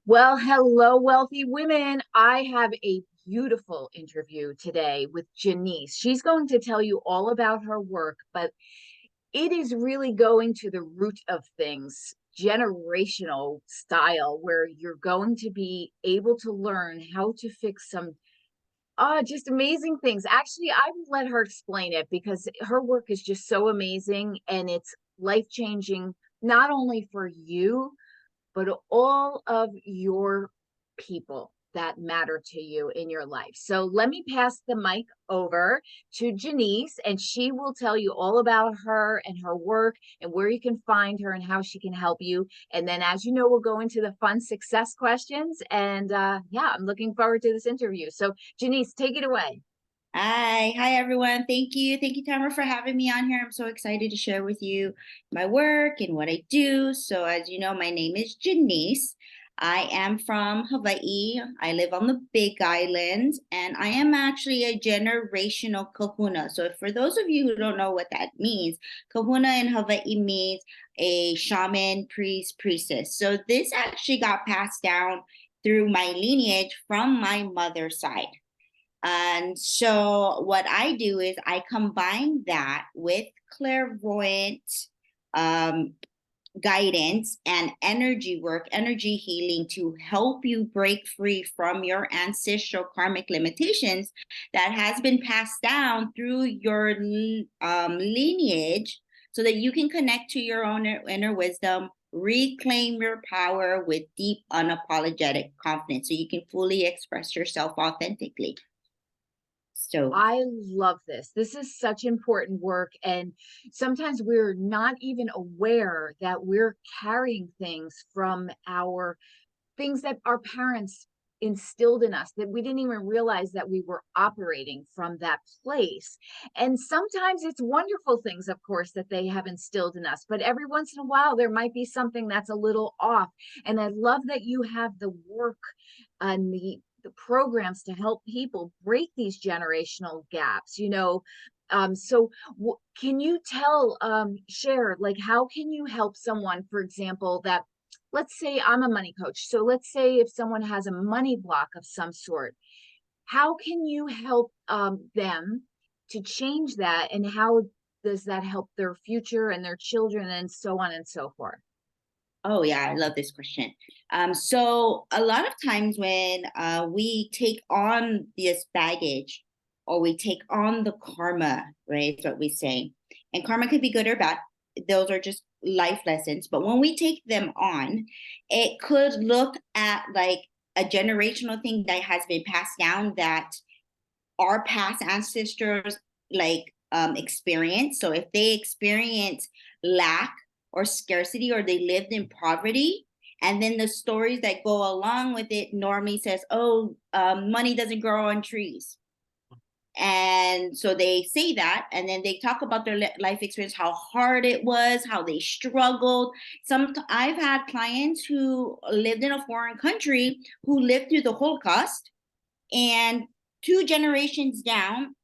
Well, hello, wealthy women. I have a beautiful interview today with Janese. She's going to tell you all about her work, but it is really going to the root of things, generational style, where you're going to be able to learn how to fix some just amazing things. Actually, I will let her explain it because her work is just so amazing and it's life changing, not only for you but all of your people that matter to you in your life. So let me pass the mic over to Janese, and she will tell you all about her and her work and where you can find her and how she can help you. And then, as you know, we'll go into the fun success questions. And yeah, I'm looking forward to this interview. So, Janese, take it away. Hi everyone. Thank you, Tamara, for having me on here. I'm so excited to share with you my work and what I do. So, as you know, my name is Janese. I am from Hawaii. I live on the Big Island, and I am actually a generational kahuna. So, for those of you who don't know what that means, kahuna in Hawaii means a shaman, priest, priestess. So, this actually got passed down through my lineage from my mother's side. And so what I do is I combine that with clairvoyant um, guidance and energy work, energy healing to help you break free from your ancestral karmic limitations that has been passed down through your lineage so that you can connect to your own inner wisdom, reclaim your power with deep, unapologetic confidence so you can fully express yourself authentically. So, I love this. This is such important work. And sometimes we're not even aware that we're carrying things from our things that our parents instilled in us that we didn't even realize that we were operating from that place. And sometimes it's wonderful things, of course, that they have instilled in us, but every once in a while there might be something that's a little off. And I love that you have the work and the programs to help people break these generational gaps, so can you share, like, how can you help someone, for example, that, let's say I'm a money coach. So let's say if someone has a money block of some sort, how can you help them to change that? And how does that help their future and their children and so on and so forth? oh yeah, I love this question. So a lot of times when we take on this baggage or we take on the karma, right? Is what we say. And karma could be good or bad. Those are just life lessons. But when we take them on, it could look at like a generational thing that has been passed down that our past ancestors experience. So if they experience lack or scarcity or they lived in poverty, and then the stories that go along with it normally says, oh, money doesn't grow on trees. And so they say that, and then they talk about their life experience, how hard it was, how they struggled. I've had clients who lived in a foreign country who lived through the Holocaust, and two generations down,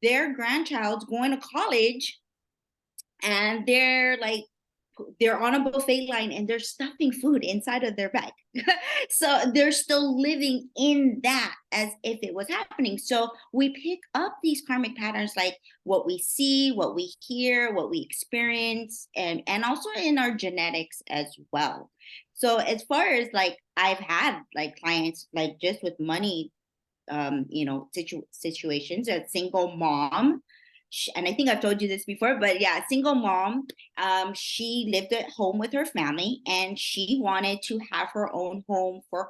their grandchild's going to college, and they're on a buffet line and they're stuffing food inside of their bag. So they're still living in that as if it was happening. So we pick up these karmic patterns, like what we see, what we hear, what we experience, and also in our genetics as well. So as far as like I've had like clients like just with money situations, a single mom, and I think I've told you this before, but yeah, single mom. She lived at home with her family, and she wanted to have her own home for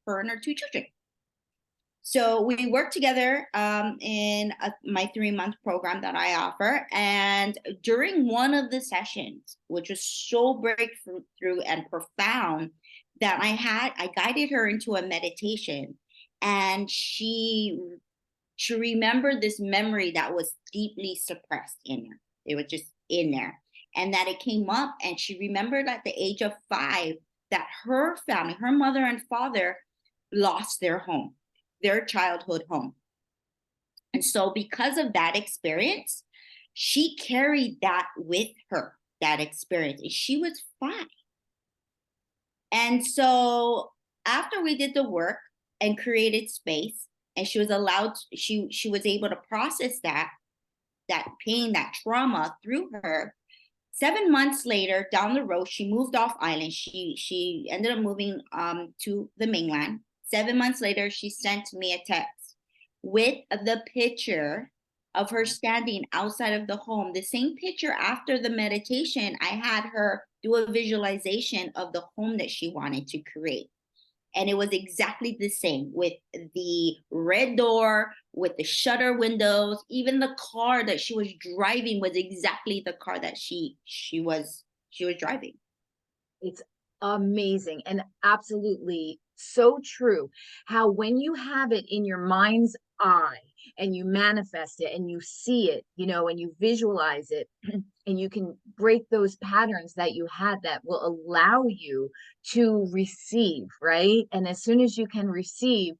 her and her two children. So we worked together in my 3 month program that I offer. And during one of the sessions, which was so breakthrough and profound, that I guided her into a meditation, and she remembered this memory that was deeply suppressed in her. It was just in there. And that it came up, and she remembered at the age of 5 that her family, her mother and father, lost their home, their childhood home. And so, because of that experience, she carried that with her, that experience. And she was 5. And so after we did the work and created space, and she was allowed, she was able to process that pain, that trauma through her. 7 months later, down the road, she moved off island. She ended up moving to the mainland. 7 months later, she sent me a text with the picture of her standing outside of the home. The same picture after the meditation, I had her do a visualization of the home that she wanted to create. And it was exactly the same, with the red door, with the shutter windows. Even the car that she was driving was exactly the car that she was driving. It's amazing and absolutely so true. How when you have it in your mind's eye and you manifest it and you see it, you know, and you visualize it, and you can break those patterns that you had that will allow you to receive, right? And as soon as you can receive,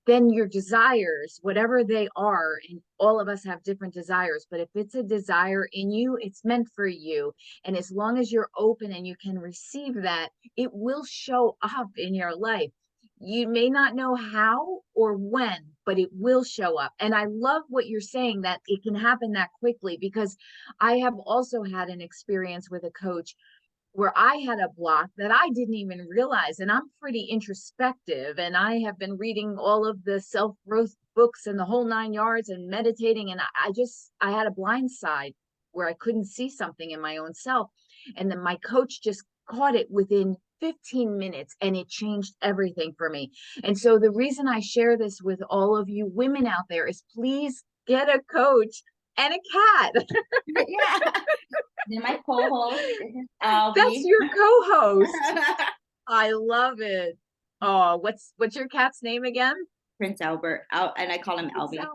then your desires, whatever they are, and all of us have different desires, but if it's a desire in you, it's meant for you. And as long as you're open and you can receive that, it will show up in your life. You may not know how or when, but it will show up. And I love what you're saying, that it can happen that quickly, because I have also had an experience with a coach where I had a block that I didn't even realize. And I'm pretty introspective, and I have been reading all of the self-growth books and the whole 9 yards and meditating. And I had a blind side where I couldn't see something in my own self. And then my coach just caught it within 15 minutes, and it changed everything for me. And so the reason I share this with all of you women out there is, please get a coach and a cat. Yeah. Then my co-host is That's Albie. your co-host. I love it. Oh, what's your cat's name again? Prince Albert, and I call him Albie.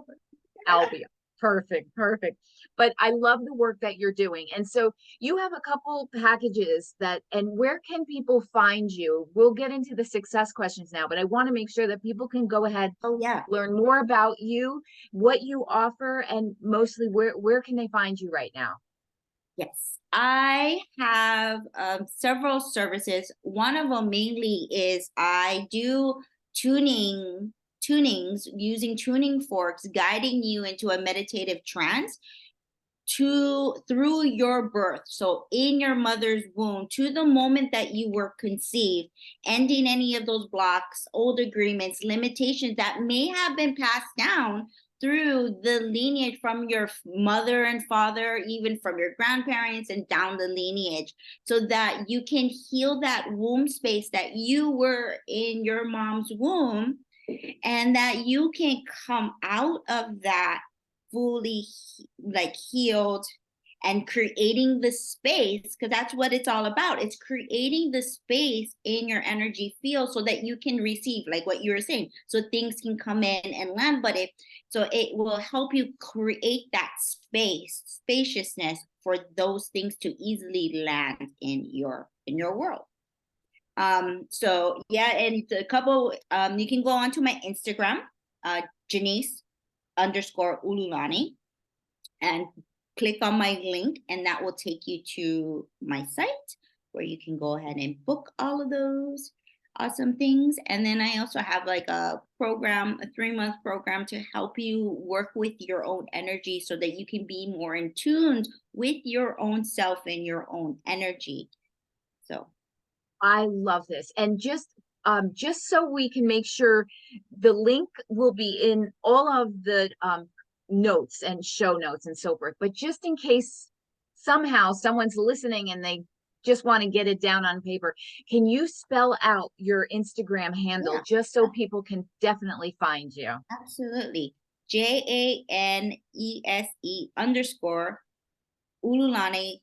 Albie. Perfect, perfect. But I love the work that you're doing. And so you have a couple packages and where can people find you? We'll get into the success questions now, but I want to make sure that people can go ahead, Oh yeah, learn more about you, what you offer, and mostly where can they find you right now? yes. I have several services. One of them mainly is I do tunings using tuning forks, guiding you into a meditative trance through your birth. So in your mother's womb, to the moment that you were conceived, ending any of those blocks, old agreements, limitations that may have been passed down through the lineage from your mother and father, even from your grandparents and down the lineage, so that you can heal that womb space that you were in your mom's womb, and that you can come out of that fully like healed and creating the space, because that's what it's all about. It's creating the space in your energy field so that you can receive, like what you were saying, so things can come in and land. But it will help you create that spaciousness for those things to easily land in your world. So yeah, and a couple, you can go onto my Instagram, Janese _ Ululani, and click on my link, and that will take you to my site where you can go ahead and book all of those awesome things. And then I also have like a 3-month program to help you work with your own energy so that you can be more in tune with your own self and your own energy. So I love this. And just so we can make sure, the link will be in all of the notes and show notes and so forth. But just in case somehow someone's listening and they just want to get it down on paper, can you spell out your Instagram handle, yeah, just so people can definitely find you? absolutely. JANESE _ Ululani,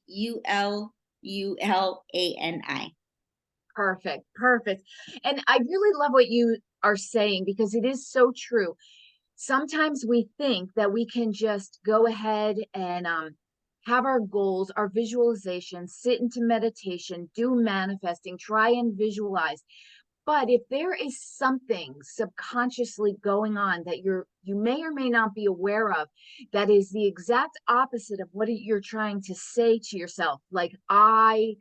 ULULANI. Perfect, perfect. And I really love what you are saying, because it is so true. Sometimes we think that we can just go ahead and have our goals, our visualization, sit into meditation, do manifesting, try and visualize. But if there is something subconsciously going on that you may or may not be aware of, that is the exact opposite of what you're trying to say to yourself, like I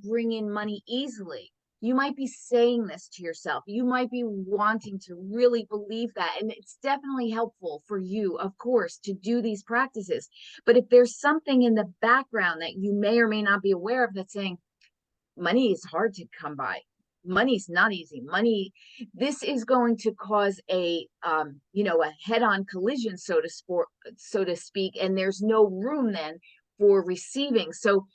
bring in money easily. You might be saying this to yourself. You might be wanting to really believe that. And it's definitely helpful for you, of course, to do these practices. But if there's something in the background that you may or may not be aware of that's saying, money is hard to come by. Money's not easy. Money, this is going to cause a head-on collision, so to speak, and there's no room then for receiving. So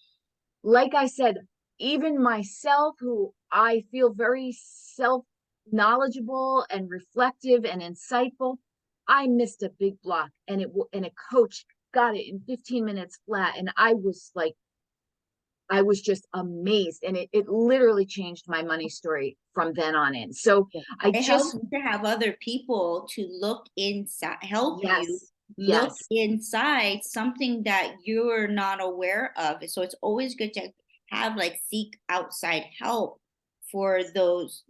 like I said, even myself, who I feel very self knowledgeable and reflective and insightful, I missed a big block, and and a coach got it in 15 minutes flat, and I was just amazed, and it literally changed my money story from then on in. So I It helps just, to have other people to look inside, help you yes, look yes, inside something that you're not aware of. So it's always good to have like seek outside help for those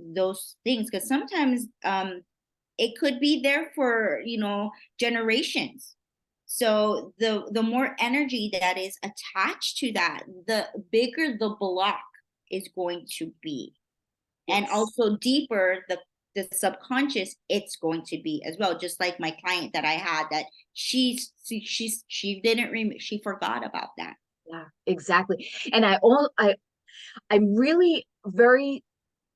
things, because sometimes it could be there for generations. So the more energy that is attached to that, the bigger the block is going to be, and yes. also deeper the subconscious it's going to be as well. Just like my client that I had, that she didn't she forgot about that. Yeah, exactly. And I'm really very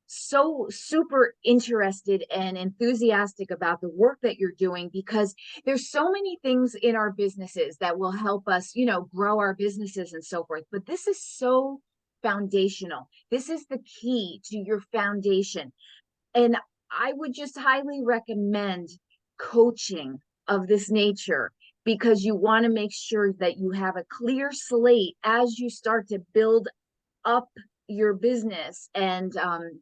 so super interested and enthusiastic about the work that you're doing, because there's so many things in our businesses that will help us, grow our businesses and so forth. But this is so foundational. This is the key to your foundation. And I would just highly recommend coaching of this nature, because you want to make sure that you have a clear slate as you start to build up your business. And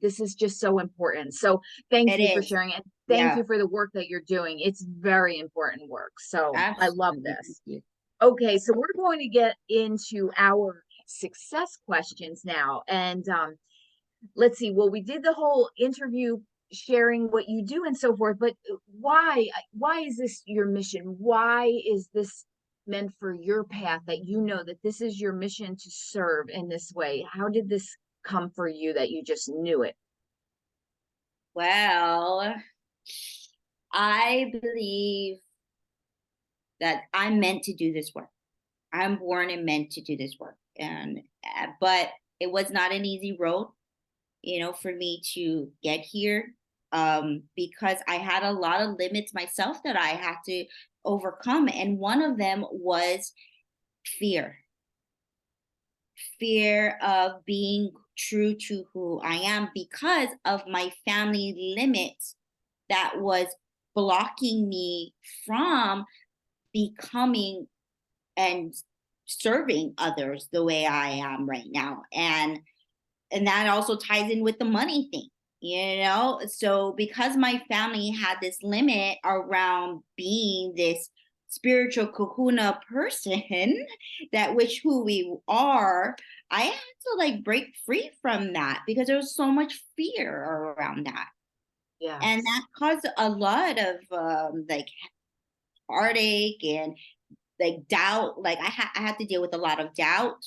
this is just so important. So thank It you for is. sharing, and thank Yeah, you for the work that you're doing. It's very important work. So I love absolutely. Thank this. you. Okay, so we're going to get into our success questions now. And let's see, well, we did the whole interview sharing what you do and so forth, but why is this your mission? Why is this meant for your path, that that this is your mission to serve in this way? How did this come for you that you just knew it? Well, I believe that I'm meant to do this work. I'm born and meant to do this work. And but it was not an easy road, for me to get here, because I had a lot of limits myself that I had to overcome. And one of them was fear, fear of being true to who I am because of my family limits that was blocking me from becoming and serving others the way I am right now. And that also ties in with the money thing, so because my family had this limit around being this spiritual kahuna person that which who we are, I had to like break free from that because there was so much fear around that. And Yes. that caused a lot of like heartache and like doubt. Like I had to deal with a lot of doubt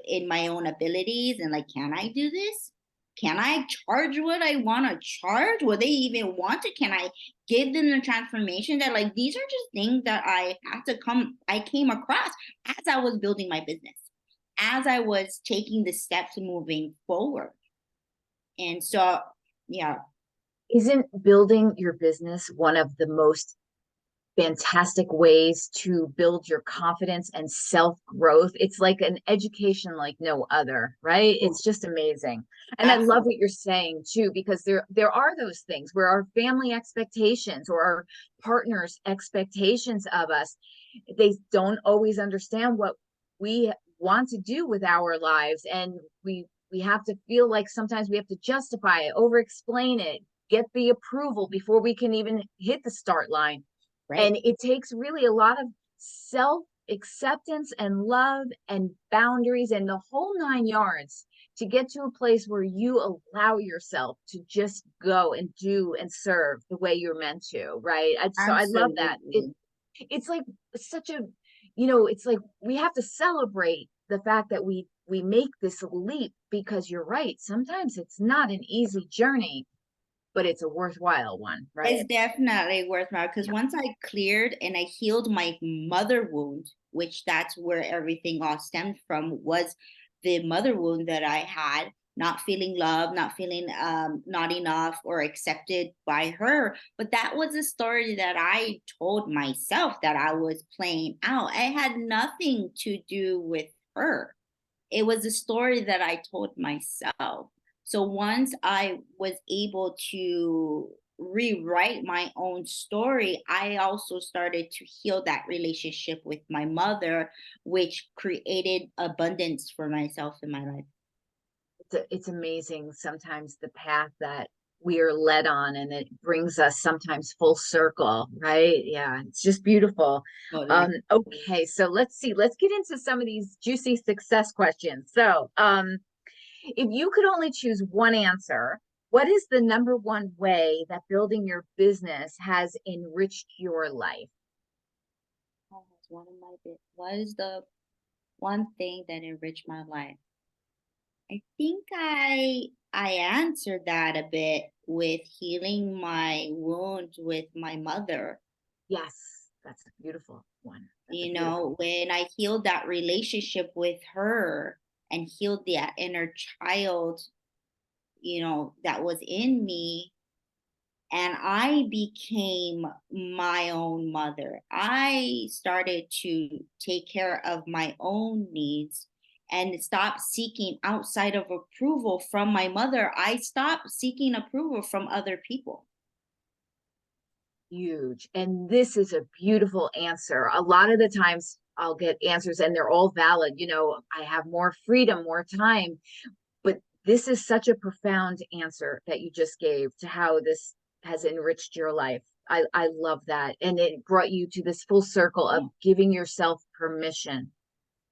in my own abilities, and like, can I do this? Can I charge what I want to charge? Will they even want to? Can I give them the transformation? That like these are just things that I came across as I was building my business, as I was taking the steps moving forward. And so yeah. Isn't building your business one of the most fantastic ways to build your confidence and self growth? It's like an education like no other, right? It's just amazing. And I love Absolutely. what you're saying too, because there are those things where our family expectations or our partners expectations of us, they don't always understand what we want to do with our lives, and we have to feel like sometimes we have to justify it, over explain it, get the approval before we can even hit the start line. Right. And it takes really a lot of self acceptance and love and boundaries and the whole 9 yards to get to a place where you allow yourself to just go and do and serve the way you're meant to, right? So I love that. Absolutely. It's like such it's like we have to celebrate the fact that we make this leap because you're right. Sometimes it's not an easy journey, but it's a worthwhile one, It's right? definitely worthwhile because Yeah. once I cleared and I healed my mother wound, which that's where everything all stemmed from, was the mother wound that I had, not feeling loved, not feeling not enough or accepted by her. But that was a story that I told myself that I was playing out. I had nothing to do with her. It was a story that I told myself. So once I was able to rewrite my own story, I also started to heal that relationship with my mother, which created abundance for myself in my life. It's amazing sometimes the path that we are led on, and it brings us sometimes full circle, right? Yeah, it's just beautiful. Totally. Okay, so let's see. Let's get into some of these juicy success questions. So, if you could only choose one answer, what is the number one way that building your business has enriched your life? Oh, that's one of my what is the one thing that enriched my life? I think I answered that a bit with healing my wound with my mother. Yes, that's a beautiful one. That's a You beautiful. know, when I healed that relationship with her and healed that inner child, that was in me, and I became my own mother. I started to take care of my own needs and stop seeking outside of approval from my mother. I stopped seeking approval from other people. Huge. And this is a beautiful answer. A lot of the times I'll get answers and they're all valid. I have more freedom, more time. But this is such a profound answer that you just gave to how this has enriched your life. I love that. And it brought you to this full circle of giving yourself permission.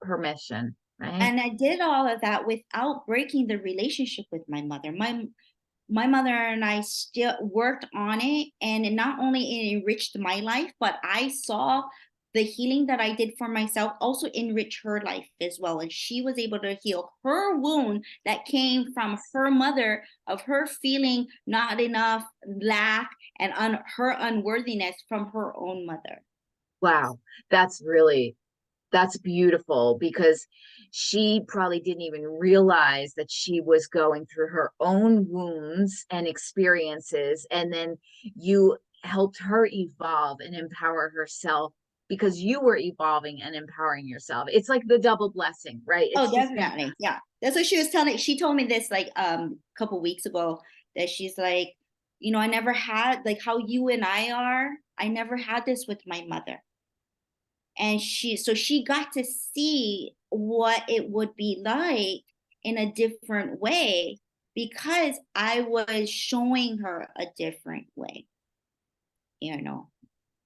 Permission, right? And I did all of that without breaking the relationship with my mother. My mother and I still worked on it, and it not only it enriched my life, but I saw the healing that I did for myself also enrich her life as well. And she was able to heal her wound that came from her mother of her feeling not enough, lack, and her unworthiness from her own mother. Wow. That's really That's beautiful because she probably didn't even realize that she was going through her own wounds and experiences. And then you helped her evolve and empower herself because you were evolving and empowering yourself. It's like the double blessing, right? Oh, It's just definitely. Yeah. That's what she was telling. She told me this like a couple weeks ago that she's like, I never had like how you and I are. I never had this with my mother. And she got to see what it would be like in a different way because I was showing her a different way, you know.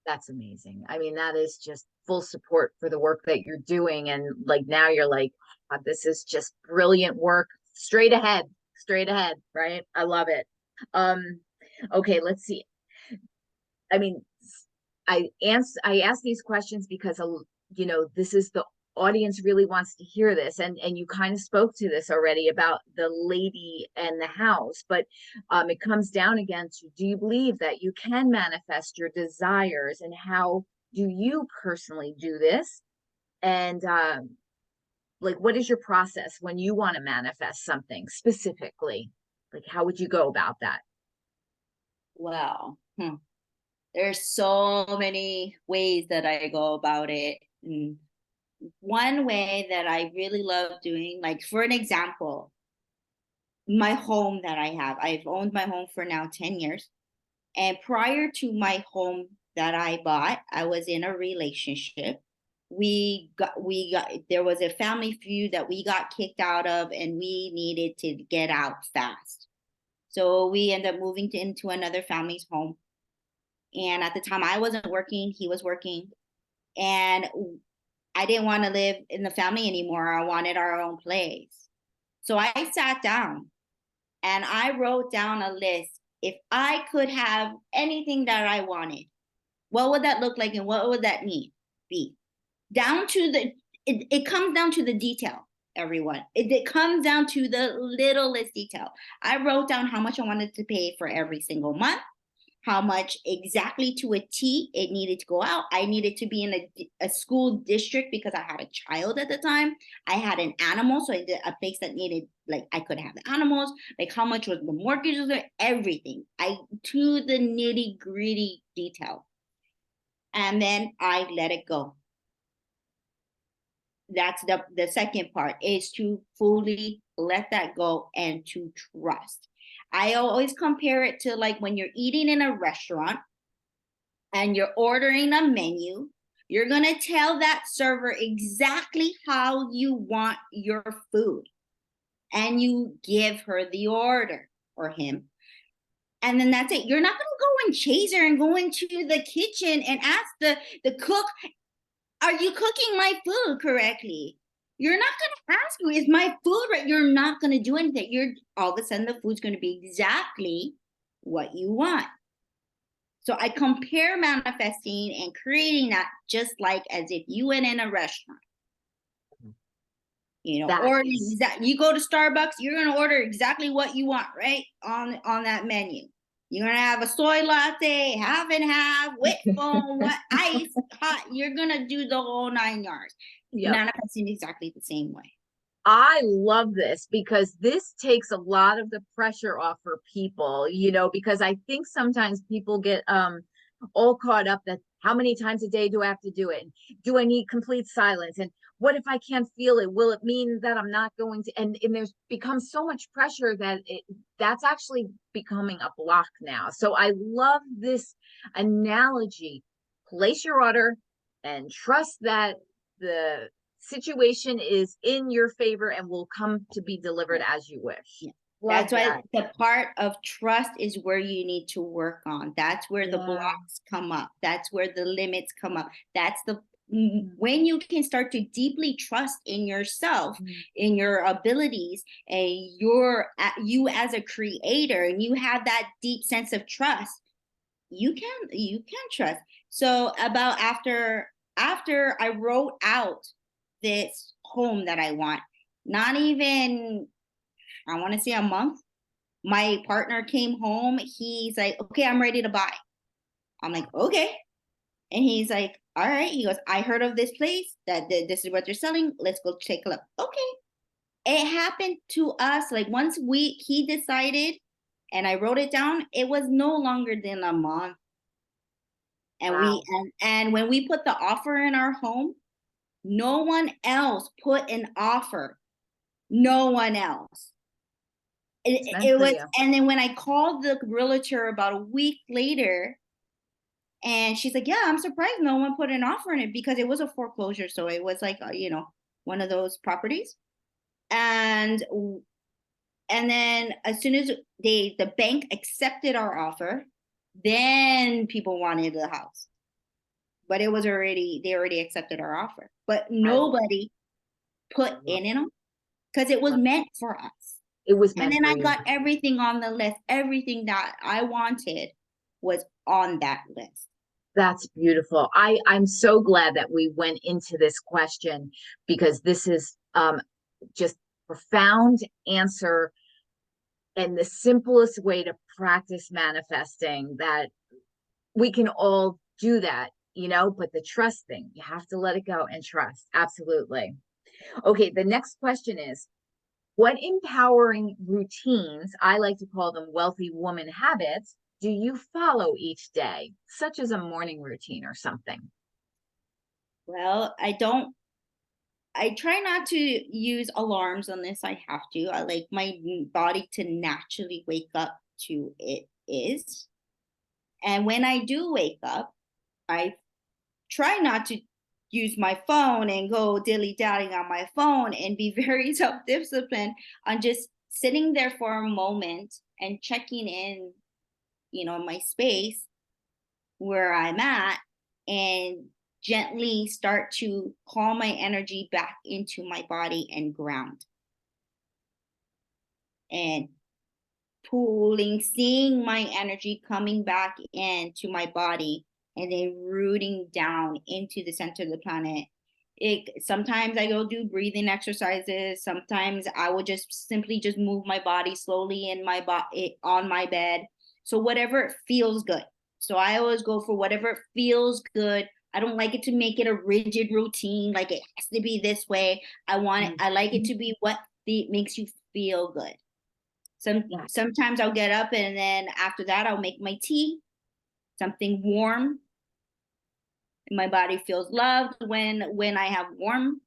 that's amazing. I mean, that is just full support for the work that you're doing. And like now you're like, "Oh, this is just brilliant work. Straight ahead, right? I love it. Um, okay, let's see. I mean, I ask these questions because this is the audience really wants to hear this, and you kind of spoke to this already about the lady and the house, but it comes down again to, do you believe that you can manifest your desires, and how do you personally do this? And like, what is your process when you want to manifest something specifically? Like, how would you go about that? Well, there's so many ways that I go about it. And one way that I really love doing, like for an example, my home that I have, I've owned my home for now 10 years. And prior to my home that I bought, I was in a relationship. There was a family feud that we got kicked out of, and we needed to get out fast. So we ended up moving into another family's home. And at the time, I wasn't working, he was working. And I didn't want to live in the family anymore. I wanted our own place. So I sat down and I wrote down a list. If I could have anything that I wanted, what would that look like and what would that need be? Down to it comes down to the detail. everyone. It comes down to the littlest detail. I wrote down how much I wanted to pay for every single month, how much exactly to a T it needed to go out. I needed to be in a school district because I had a child at the time. I had an animal, so I did a place that needed, like, I could have the animals, like how much was the mortgage, everything. I to the nitty gritty detail. And then I let it go. That's the second part, is to fully let that go and to trust. I always compare it to like when you're eating in a restaurant and you're ordering a menu. You're going to tell that server exactly how you want your food, and you give her the order, or him. And then that's it. You're not going to go and chase her and go into the kitchen and ask the cook, are you cooking my food correctly? You're not going to ask me, is my food right? You're not going to do anything. You're all of a sudden the food's going to be exactly what you want. So I compare manifesting and creating that just like as if you went in a restaurant. You know, or you go to Starbucks, you're going to order exactly what you want, right? On that menu. You're going to have a soy latte, half and half, with foam, what ice, hot. You're going to do the whole 9 yards. Yep. Manifesting exactly the same way. I love this because this takes a lot of the pressure off for people, you know, because I think sometimes people get all caught up that how many times a day do I have to do it? Do I need complete silence? And what if I can't feel it? Will it mean that I'm not going to? And there's become so much pressure that that's actually becoming a block now. So I love this analogy. Place your order and trust that the situation is in your favor and will come to be delivered as you wish. Yeah. That's why the part of trust is where you need to work on. That's where the blocks come up. That's where the limits come up. That's when you can start to deeply trust in yourself, in your abilities, and you as a creator, and you have that deep sense of trust. You can trust. So about after I wrote out this home that I want, not even, I want to say a month, my partner came home. He's like, okay, I'm ready to buy. I'm like, okay. And he's like, all right. He goes, I heard of this place that this is what they're selling. Let's go take a look. Okay. It happened to us. Like once he decided and I wrote it down, it was no longer than a month. And wow. And when we put the offer in our home, no one else put an offer. No one else. It was, and then when I called the realtor about a week later, and she's like, yeah, I'm surprised no one put an offer in it because it was a foreclosure. So it was like, one of those properties. And then as soon as the bank accepted our offer, then people wanted the house. But they already accepted our offer. But nobody put in it because it was meant for us. It was meant. And then I got everything on the list. Everything that I wanted was on that list. That's beautiful. I'm so glad that we went into this question because this is just profound answer and the simplest way to practice manifesting, that we can all do that, but the trust thing, you have to let it go and trust. Absolutely. Okay, the next question is, what empowering routines, I like to call them wealthy woman habits, do you follow each day, such as a morning routine or something? Well, I try not to use alarms unless I have to. I like my body to naturally wake up to it is. And when I do wake up, I try not to use my phone and go dilly-dallying on my phone, and be very self-disciplined on just sitting there for a moment and checking in, my space where I'm at, and gently start to call my energy back into my body and ground. And seeing my energy coming back into my body and then rooting down into the center of the planet Sometimes I go do breathing exercises. Sometimes I will just simply just move my body slowly in my body on my bed. So whatever feels good. So I always go for whatever feels good. I don't like it to make it a rigid routine, like it has to be this way. I like it Mhm. to be what makes you feel good. Yes. Sometimes I'll get up and then after that I'll make my tea, something warm. My body feels loved when I have warm,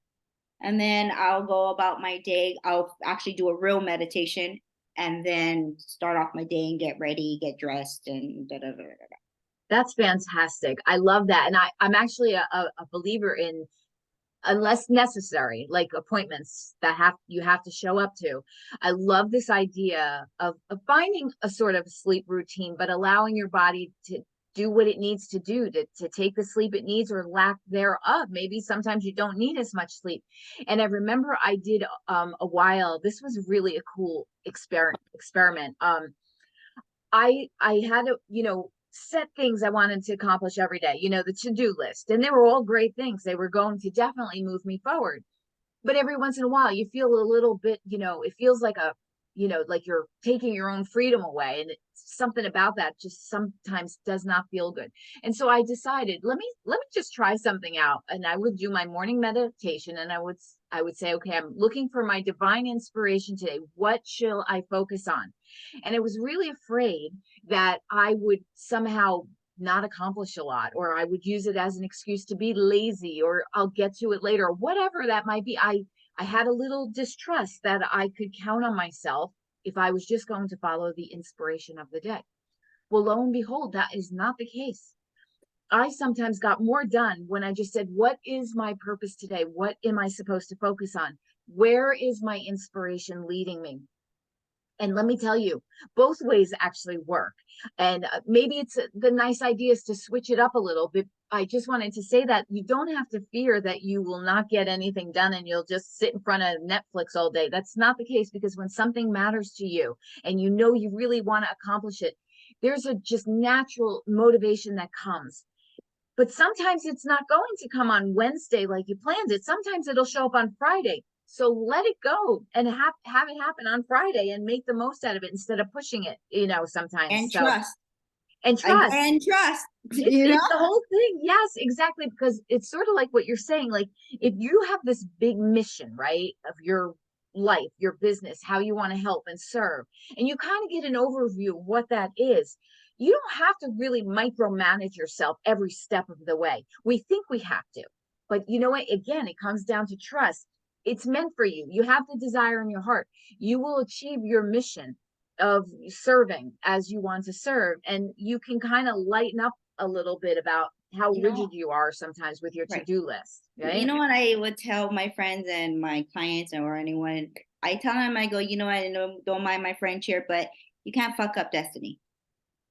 and then I'll go about my day. I'll actually do a real meditation and then start off my day and get ready, get dressed, and da da da da. Da. That's fantastic. I love that. And I'm actually a believer in, unless necessary, like appointments that you have to show up to. I love this idea of finding a sort of sleep routine, but allowing your body to do what it needs to do to take the sleep it needs or lack thereof. Maybe sometimes you don't need as much sleep. And I remember I did a while, this was really a cool experiment. I had to, set things I wanted to accomplish every day, the to-do list. And they were all great things. They were going to definitely move me forward. But every once in a while, you feel a little bit, it feels like like you're taking your own freedom away. And something about that just sometimes does not feel good. And so I decided, let me just try something out. And I would do my morning meditation and I would say, okay, I'm looking for my divine inspiration today. What shall I focus on? And I was really afraid that I would somehow not accomplish a lot, or I would use it as an excuse to be lazy, or I'll get to it later, whatever that might be. I had a little distrust that I could count on myself if I was just going to follow the inspiration of the day. Well, lo and behold, that is not the case. I sometimes got more done when I just said, what is my purpose today? What am I supposed to focus on? Where is my inspiration leading me? And let me tell you, both ways actually work. And maybe it's the nice idea is to switch it up a little bit. I just wanted to say that you don't have to fear that you will not get anything done and you'll just sit in front of Netflix all day. That's not the case, because when something matters to you and you really want to accomplish it, there's a just natural motivation that comes. But sometimes it's not going to come on Wednesday like you planned it. Sometimes it'll show up on Friday. So let it go and have it happen on Friday and make the most out of it instead of pushing it, sometimes. And So, trust. and trust. Again, trust. It's You know? it's the whole thing. Yes, exactly. Because it's sort of like what you're saying. Like if you have this big mission, right, of your life, your business, how you want to help and serve, and you kind of get an overview of what that is, you don't have to really micromanage yourself every step of the way. We think we have to, but you know what? Again, it comes down to trust. It's meant for you. You have the desire in your heart. You will achieve your mission of serving as you want to serve, and you can kind of lighten up a little bit about how You know, rigid you are sometimes with your right. to-do list, You right? know what I would tell my friends and my clients or anyone? I tell them, I go, I don't mind my French here, but you can't fuck up destiny.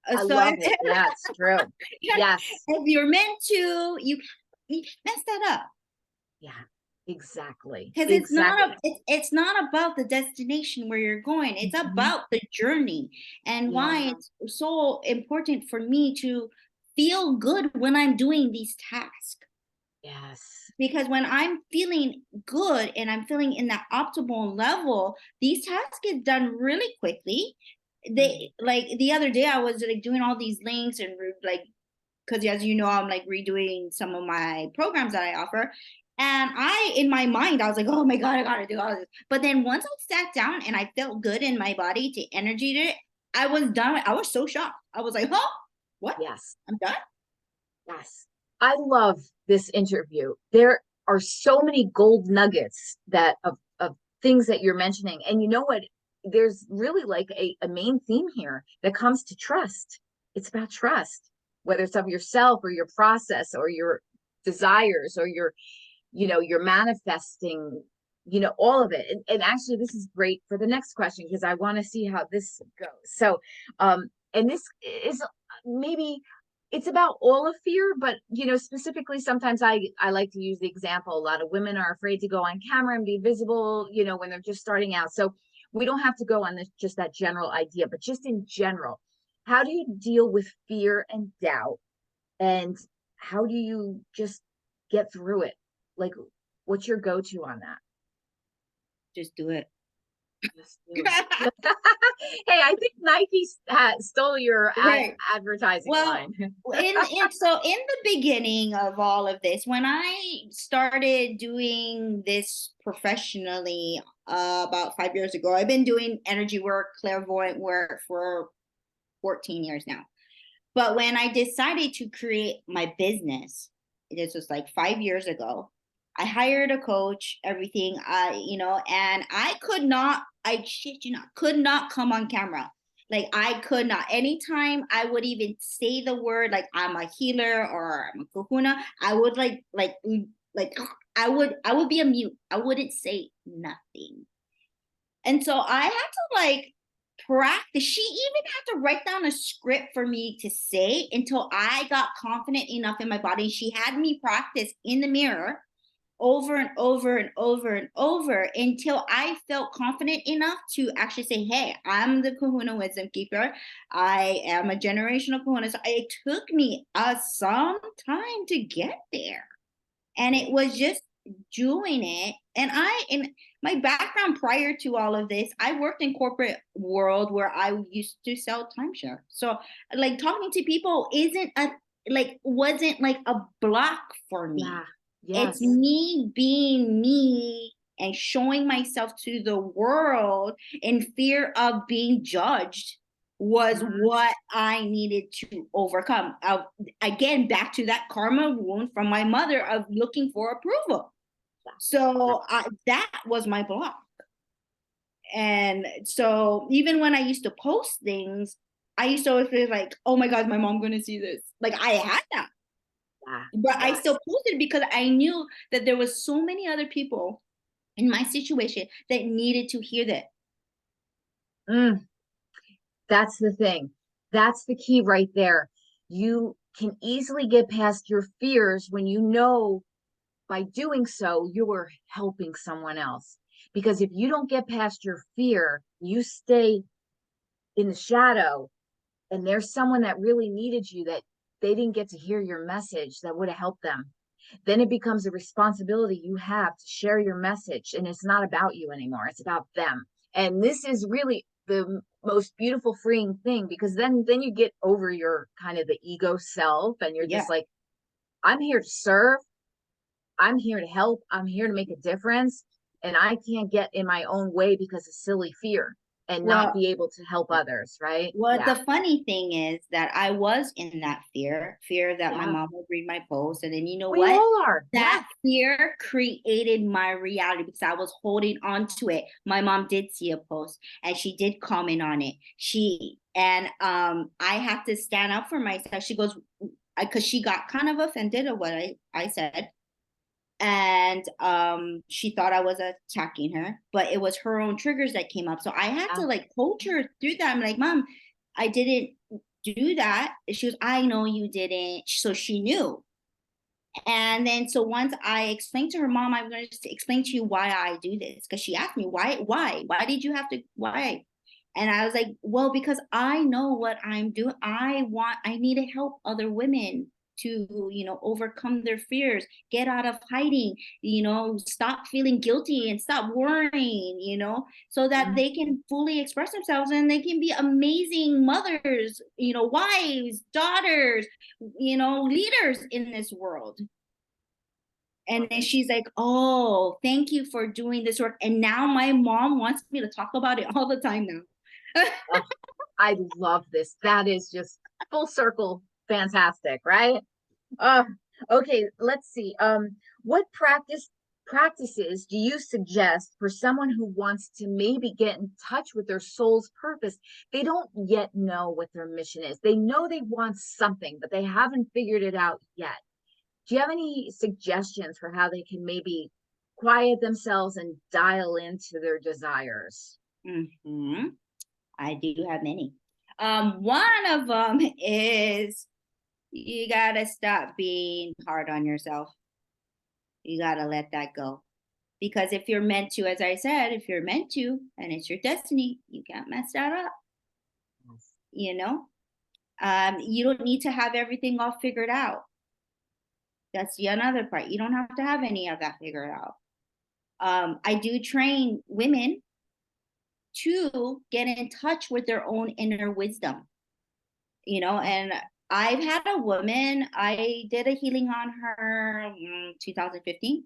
I So love it. Yeah, it's true. Yes. if you're meant to, you mess that up. Yeah, exactly. Because Exactly. it's not about the destination where you're going. It's Mhm. about the journey, and why Yeah. it's so important for me to feel good when I'm doing these tasks. Yes. Because when I'm feeling good and I'm feeling in that optimal level, these tasks get done really quickly. Mm. They like the other day I was like doing all these links and like because as you know I'm like redoing some of my programs that I offer. And I in my mind I was like, oh my God, I gotta do all this. But then once I sat down and I felt good in my body to energy it, I was done. I was so shocked. I was like, huh? What? Yes. I'm done? Yes. I love this interview. There are so many gold nuggets that of things that you're mentioning. And you know what? There's really like a main theme here that comes to trust. It's about trust, whether it's of yourself or your process or your desires or your manifesting, all of it. And actually, this is great for the next question because I want to see how this goes. So, and this is maybe it's about all of fear, but specifically, sometimes I like to use the example. A lot of women are afraid to go on camera and be visible, when they're just starting out. So we don't have to go on this just that general idea, but just in general, how do you deal with fear and doubt, and how do you just get through it? Like, What's your go-to on that? Just do it. Just do it. Hey, I think Nike stole your Right. advertising Well, line. in the beginning of all of this, when I started doing this professionally about 5 years ago, I've been doing energy work, clairvoyant work for 14 years now. But when I decided to create my business, this was like 5 years ago, I hired a coach, everything, and I shit you not, could not come on camera. Like I could not. Anytime I would even say the word like I'm a healer or I'm a kahuna, I would like I would be a mute. I wouldn't say nothing. And so I had to like practice. She even had to write down a script for me to say until I got confident enough in my body. She had me practice in the mirror over and over and over and over until I felt confident enough to actually say, hey, I'm the kahuna wisdom keeper. I am a generational kahuna. So it took me some time to get there. And it was just doing it. And in my background prior to all of this, I worked in corporate world where I used to sell timeshare. So like talking to people wasn't like a block for me. Yeah. It's Yes. me being me and showing myself to the world in fear of being judged was what I needed to overcome. Again, back to that karma wound from my mother of looking for approval. So that was my block. And so even when I used to post things, I used to always feel like, oh my God, my mom gonna see this. Like I had that. Yeah. But I Yes. still posted because I knew that there was so many other people in my situation that needed to hear that. Mm, that's the thing. That's the key right there. You can easily get past your fears when you know by doing so, you are helping someone else. Because if you don't get past your fear, you stay in the shadow, and there's someone that really needed you that they didn't get to hear your message that would have helped them. Then it becomes a responsibility you have to share your message. And it's not about you anymore, it's about them. And this is really the most beautiful freeing thing, because then you get over your kind of the ego self, and you're Yeah. just like, I'm here to serve, I'm here to help, I'm here to make a difference, and I can't get in my own way because of silly fear and not Well, be able to help others, right? well, Yeah. the funny thing is that I was in that fear that my Yeah. mom would read my post. And then you know We what? all are. Yeah. That fear created my reality because I was holding on to it. My mom did see a post and she did comment on it. I had to stand up for myself. She goes, because she got kind of offended at what I said. And she thought I was attacking her, but it was her own triggers that came up. So I had Yeah. to like coach her through that. I'm like, Mom, I didn't do that. She was, I know you didn't. So she knew. And then so once I explained to her, Mom, I'm going to explain to you why I do this. Because she asked me, why did you have to, why? And I was like, well, because I know what I'm doing. I need to help other women to, overcome their fears, get out of hiding, stop feeling guilty and stop worrying, so that Mhm. they can fully express themselves and they can be amazing mothers, wives, daughters, leaders in this world. And Love then it. she's like, oh, thank you for doing this work. And now my mom wants me to talk about it all the time now. Oh, I love this. That is just full circle fantastic, right? Uh, okay, let's see. What practices do you suggest for someone who wants to maybe get in touch with their soul's purpose? They don't yet know what their mission is. They know they want something, but they haven't figured it out yet. Do you have any suggestions for how they can maybe quiet themselves and dial into their desires? Mm-hmm. I do have many. One of them is you gotta stop being hard on yourself. You gotta let that go. Because if you're meant to, as I said, if you're meant to and it's your destiny, you can't mess that up, Yes. you know? You don't need to have everything all figured out. That's the another part. You don't have to have any of that figured out. I do train women to get in touch with their own inner wisdom, and I've had a woman, I did a healing on her 2015.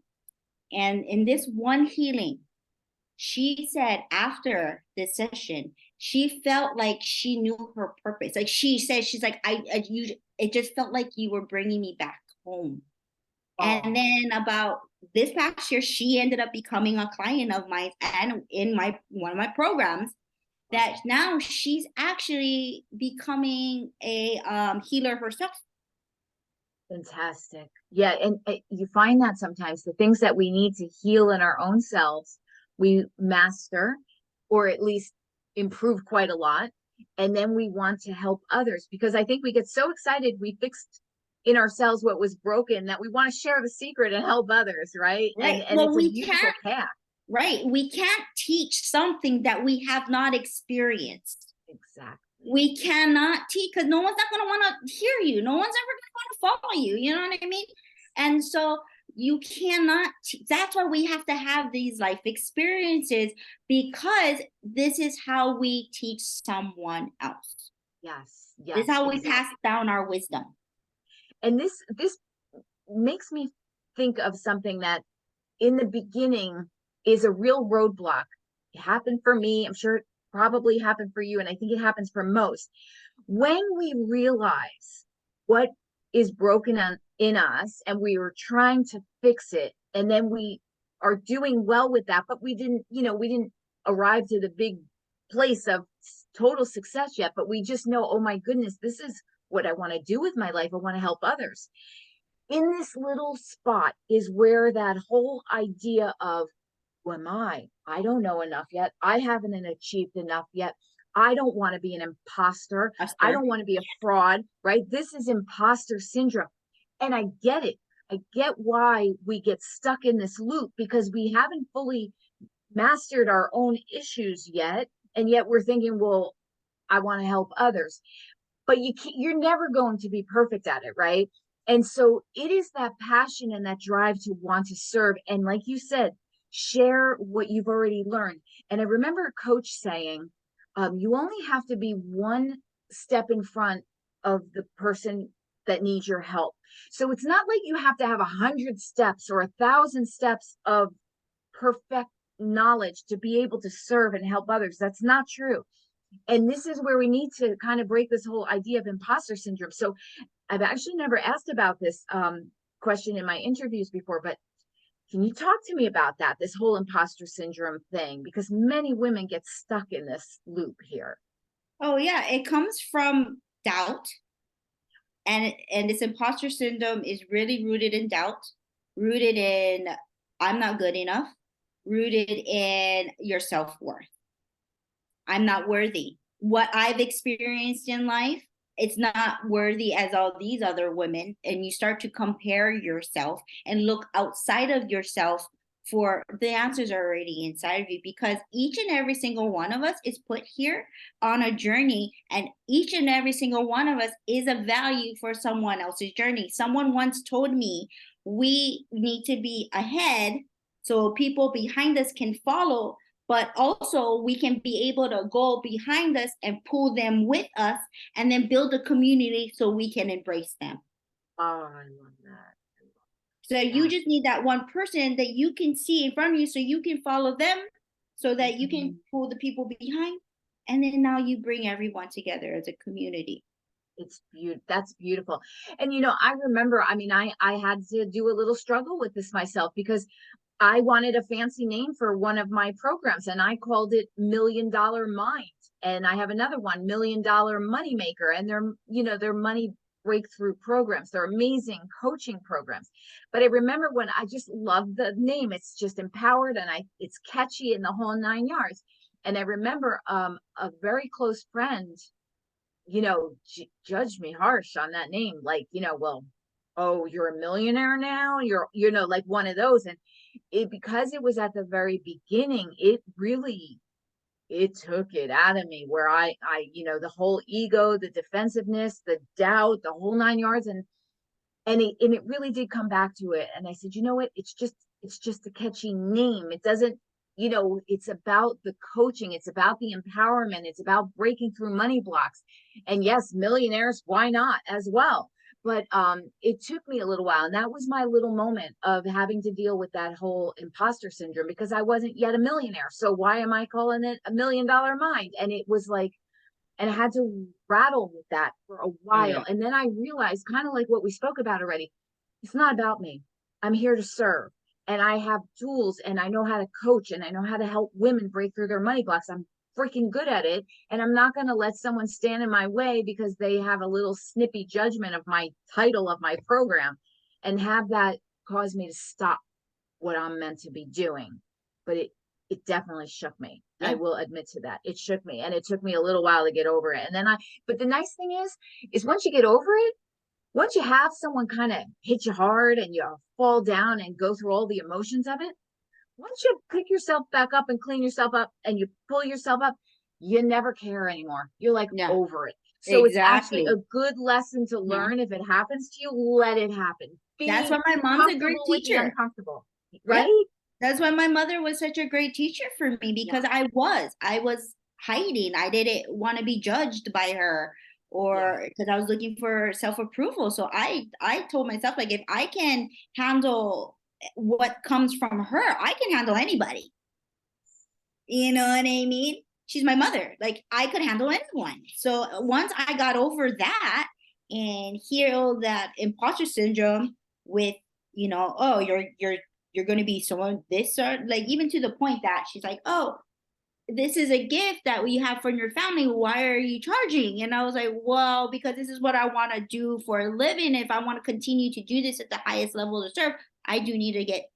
And in this one healing, she said after this session, she felt like she knew her purpose. Like she said, she's like, it just felt like you were bringing me back home. And Oh, then about this past year, she ended up becoming a client of mine and in my one of my programs. That now she's actually becoming a healer herself. fantastic. Yeah, and you find that sometimes the things that we need to heal in our own selves, we master or at least improve quite a lot. And then we want to help others because I think we get so excited we fixed in ourselves what was broken that we want to share the secret and help others, right? Right. And Well, it's a we can't, beautiful path. right. We can't teach something that we have not experienced. Exactly. We cannot teach because no one's not going to want to hear you. No one's ever going to follow you. You know what I mean? And so you cannot, that's why we have to have these life experiences because this is how we teach someone else. Yes, This is yes, how we exactly. pass down our wisdom. And this makes me think of something that in the beginning is a real roadblock. It happened for me. I'm sure it probably happened for you. And I think it happens for most. When we realize what is broken in us and we were trying to fix it, and then we are doing well with that, but we didn't arrive to the big place of total success yet, but we just know, oh my goodness, this is what I want to do with my life. I want to help others. In this little spot is where that whole idea of who am I? I don't know enough yet. I haven't achieved enough yet. I don't want to be an imposter. I Esther. don't want to be a fraud, right? This is imposter syndrome. And I get it. I get why we get stuck in this loop because we haven't fully mastered our own issues yet. And yet we're thinking, well, I want to help others. But you're never going to be perfect at it, right? And so it is that passion and that drive to want to serve. And like you said, share what you've already learned. And I remember a coach saying, you only have to be one step in front of the person that needs your help. So it's not like you have to have 100 steps or 1,000 steps of perfect knowledge to be able to serve and help others. That's not true. And this is where we need to kind of break this whole idea of imposter syndrome. So I've actually never asked about this question in my interviews before, but can you talk to me about that, this whole imposter syndrome thing? Because many women get stuck in this loop here. Oh yeah, it comes from doubt, and this imposter syndrome is really rooted in doubt, rooted in I'm not good enough, rooted in your self-worth. I'm not worthy. What I've experienced in life, it's not worthy as all these other women. And you start to compare yourself and look outside of yourself for the answers are already inside of you because each and every single one of us is put here on a journey and each and every single one of us is a value for someone else's journey. Someone once told me we need to be ahead so people behind us can follow, but also we can be able to go behind us and pull them with us and then build a community so we can embrace them. Oh, I love that. So you Yeah. just need that one person that you can see in front of you so you can follow them so that you can Mhm. pull the people behind. And then now you bring everyone together as a community. It's beautiful. That's beautiful. And I remember, I mean, I had to do a little struggle with this myself because I wanted a fancy name for one of my programs and I called it Million Dollar Mind. And I have another one, $1 Million Moneymaker. And they're money breakthrough programs. They're amazing coaching programs. But I remember when I just loved the name. It's just empowered and it's catchy in the whole 9 yards. And I remember a very close friend, judged me harsh on that name. Like, well, oh, you're a millionaire now. You're like one of those. And because it was at the very beginning, it took it out of me where the whole ego, the defensiveness, the doubt, the whole 9 yards. And And it really did come back to it. And I said, you know what? It's just a catchy name. It doesn't, it's about the coaching, it's about the empowerment, it's about breaking through money blocks. And yes, millionaires, why not as well? But it took me a little while. And that was my little moment of having to deal with that whole imposter syndrome, because I wasn't yet a millionaire. So why am I calling it $1 million mind? And it was like, and I had to rattle with that for a while. And then I realized, kind of like what we spoke about already, it's not about me. I'm here to serve. And I have tools, and I know how to coach, and I know how to help women break through their money blocks. I'm freaking good at it. And I'm not going to let someone stand in my way because they have a little snippy judgment of my title of my program, and have that cause me to stop what I'm meant to be doing. But it definitely shook me. I will admit to that. It shook me, and it took me a little while to get over it. And then but the nice thing is once you get over it, once you have someone kind of hit you hard and you fall down and go through all the emotions of it, once you pick yourself back up and clean yourself up and you pull yourself up, you never care anymore. You're like over it. So it's actually Exactly. a good lesson to learn. If it happens to you, let it happen. That's Be why my mom's a great comfortable with the teacher. uncomfortable, Yeah. right? That's why my mother was such a great teacher for me, Yeah. because I was hiding. I didn't want to be judged by her, Yeah. or because I was looking for self-approval. So I told myself, like, if I can handle what comes from her, I can handle anybody. You know what I mean? She's my mother. Like, I could handle anyone. So once I got over that and heal that imposter syndrome with, oh, you're going to be someone this, or like, even to the point that she's like, oh, this is a gift that we have from your family. Why are you charging? And I was like, well, because this is what I want to do for a living. If I want to continue to do this at the highest level to serve, I do need to get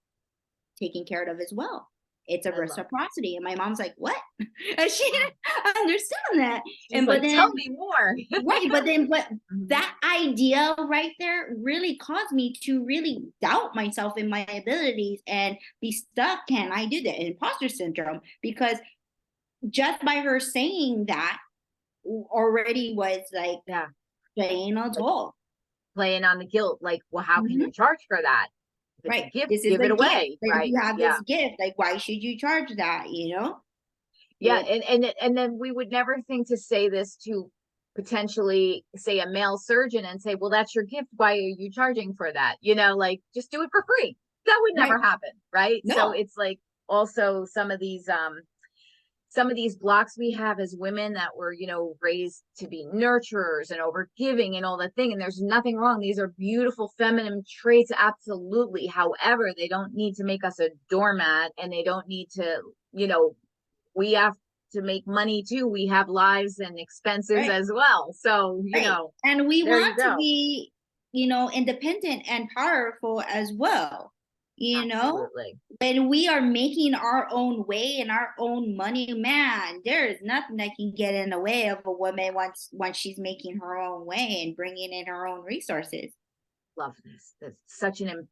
taken care of as well. It's a I love it. reciprocity. And my mom's like, what? And she didn't understand that. She's But like, then, tell me more. right, but Mhm. that idea right there really caused me to really doubt myself in my abilities and be stuck. Can I do that? Imposter syndrome. Because just by her saying that already was like Yeah. playing a Like toll. playing on the guilt, like, well, how can Mhm. you charge for that? If it's a Right. gift, This is give a it gift. away. Like, Right. you have Yeah. this gift. Like, why should you charge that? Yeah. It, And then we would never think to say this to potentially say a male surgeon and say, well, that's your gift. Why are you charging for that? Like, just do it for free. That would right. never happen. Right. So No. it's like also some of these blocks we have as women that were, raised to be nurturers and over giving and all that thing. And there's nothing wrong. These are beautiful feminine traits. Absolutely. However, they don't need to make us a doormat, and they don't need to, we have to make money too. We have lives and expenses Right. as well. So, Right. And we there you want to go. be, independent and powerful as well. Absolutely. When we are making our own way and our own money, man, there is nothing that can get in the way of a woman once she's making her own way and bringing in her own resources. Love this. That's such an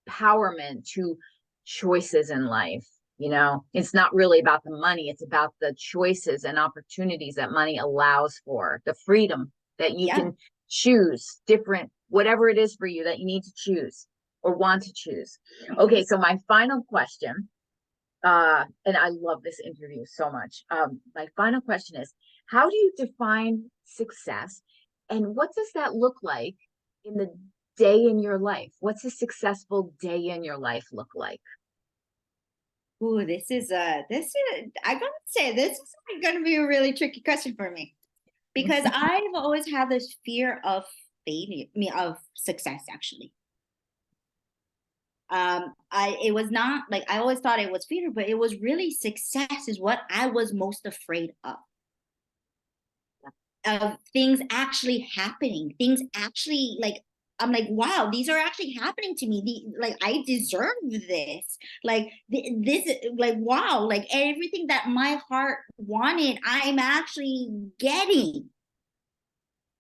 empowerment to choices in life. It's not really about the money, it's about the choices and opportunities that money allows for, the freedom that you Yeah. can choose different, whatever it is for you that you need to choose or want to choose. Okay, so my final question, and I love this interview so much. My final question is, how do you define success, and what does that look like in the day in your life? What's a successful day in your life look like? Ooh, I gotta say, this is gonna be a really tricky question for me, because I've always had this fear of failure, of success actually. It was not like, I always thought it was failure, but it was really success is what I was most afraid of things actually happening, things actually, like, I'm like, wow, these are actually happening to me. Like, I deserve this. Like, this, like, wow, like everything that my heart wanted, I'm actually getting.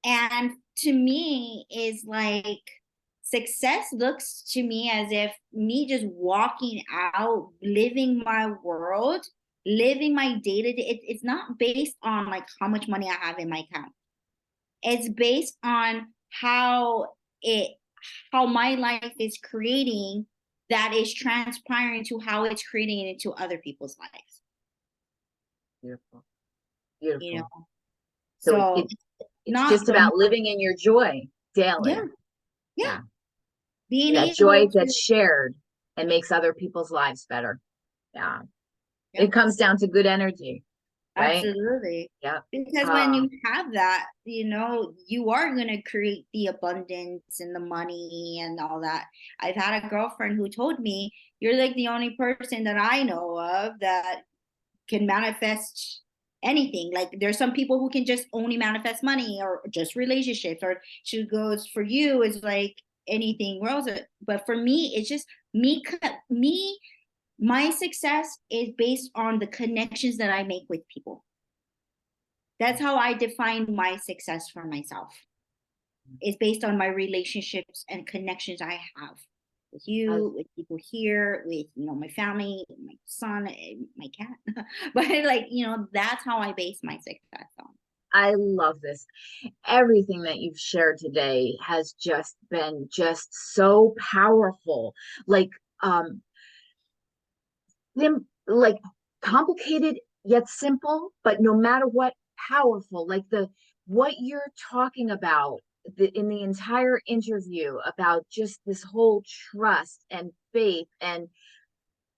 And to me, is like, success looks to me as if me just walking out, living my world, living my day to day. It's not based on like how much money I have in my account. It's based on it how my life is creating, that is transpiring to how it's creating into other people's lives. Beautiful. You Beautiful. know, So so it's not just the about living in your joy yeah, daily. yeah, Yeah. being That able joy to gets shared and makes other people's lives better. Yeah. yeah. It comes down to good energy, right? Absolutely. Yeah. Because when you have that, you are going to create the abundance and the money and all that. I've had a girlfriend who told me, you're like the only person that I know of that can manifest anything. Like there's some people who can just only manifest money or just relationships, or she goes, for you is like anything else. But for me, it's just me, my success is based on the connections that I make with people. That's how I define my success for myself. It's based on my relationships and connections I have with As you, with people here, with my family, my son, my cat. But like, that's how I base my success on. I love this. Everything that you've shared today has just been just so powerful. Like, like complicated yet simple, but no matter what, powerful. Like what you're talking about in the entire interview about just this whole trust and faith, and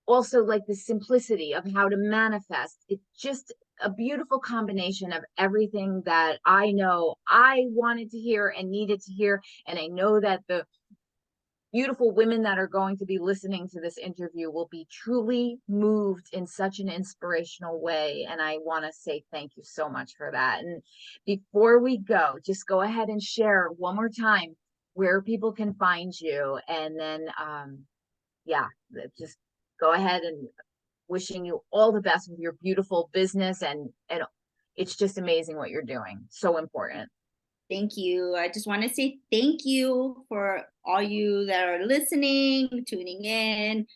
also like the simplicity of how to manifest. It's just a beautiful combination of everything that I know I wanted to hear and needed to hear. And I know that the beautiful women that are going to be listening to this interview will be truly moved in such an inspirational way. And I want to say thank you so much for that. And before we go, just go ahead and share one more time where people can find you. And then, yeah, just go ahead, and wishing you all the best with your beautiful business. And it's just amazing what you're doing. So important. Thank you. I just want to say thank you for all you that are listening, tuning in,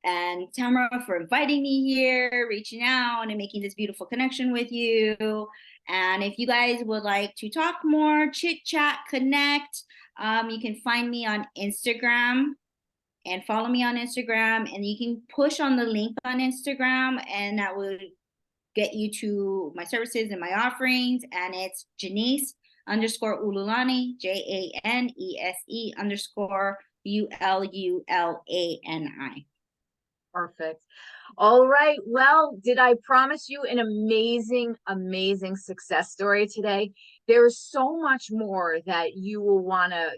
and Tamara for inviting me here, reaching out, and making this beautiful connection with you. And if you guys would like to talk more, chit chat, connect, you can find me on Instagram and follow me on Instagram. And you can push on the link on Instagram, and that will get you to my services and my offerings. And it's Janese _ Ululani, JANESE _ ULULANI. Perfect. All right. Well, did I promise you an amazing, amazing success story today? There's so much more that you will want to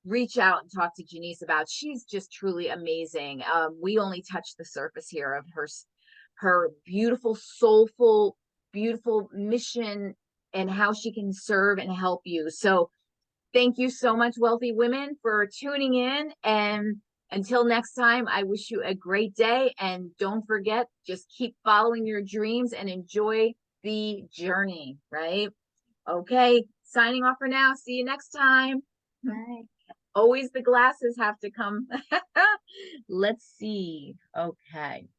reach out and talk to Janese about. She's just truly amazing. We only touched the surface here of her beautiful, soulful, beautiful mission and how she can serve and help you. So thank you so much, wealthy women, for tuning in. And until next time, I wish you a great day. And don't forget, just keep following your dreams and enjoy the journey, right? Okay, signing off for now. See you next time. Bye. Always the glasses have to come. Let's see. Okay.